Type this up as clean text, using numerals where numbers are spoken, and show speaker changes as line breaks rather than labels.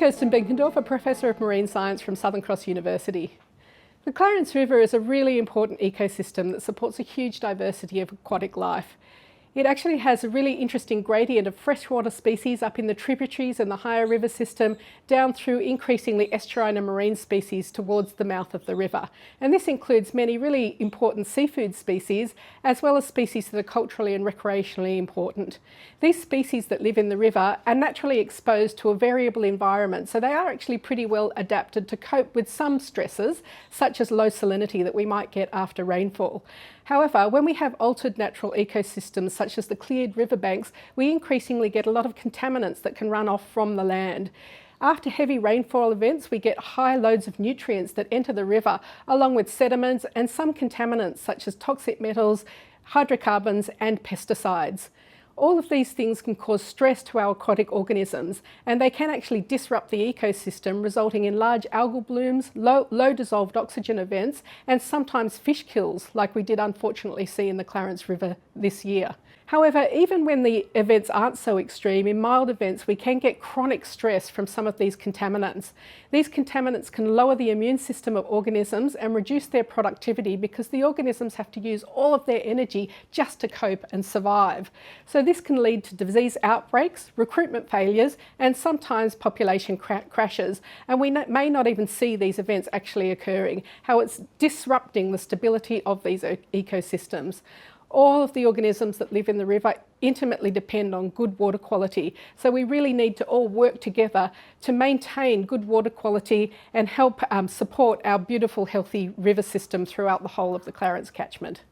Kirsten Benkendorff, a Professor of Marine Science from Southern Cross University. The Clarence River is a really important ecosystem that supports a huge diversity of aquatic life. It actually has a really interesting gradient of freshwater species up in the tributaries and the higher river system, down through increasingly estuarine and marine species towards the mouth of the river. And this includes many really important seafood species, as well as species that are culturally and recreationally important. These species that live in the river are naturally exposed to a variable environment, so they are actually pretty well adapted to cope with some stresses, such as low salinity that we might get after rainfall. However, when we have altered natural ecosystems such as the cleared riverbanks, we increasingly get a lot of contaminants that can run off from the land. After heavy rainfall events, we get high loads of nutrients that enter the river, along with sediments and some contaminants such as toxic metals, hydrocarbons and pesticides. All of these things can cause stress to our aquatic organisms, and they can actually disrupt the ecosystem, resulting in large algal blooms, low dissolved oxygen events, and sometimes fish kills, like we did unfortunately see in the Clarence River this year. However, even when the events aren't so extreme, in mild events we can get chronic stress from some of these contaminants. These contaminants can lower the immune system of organisms and reduce their productivity because the organisms have to use all of their energy just to cope and survive. So this can lead to disease outbreaks, recruitment failures, and sometimes population crashes. And we may not even see these events actually occurring, how it's disrupting the stability of these ecosystems. All of the organisms that live in the river intimately depend on good water quality. So we really need to all work together to maintain good water quality and help support our beautiful, healthy river system throughout the whole of the Clarence catchment.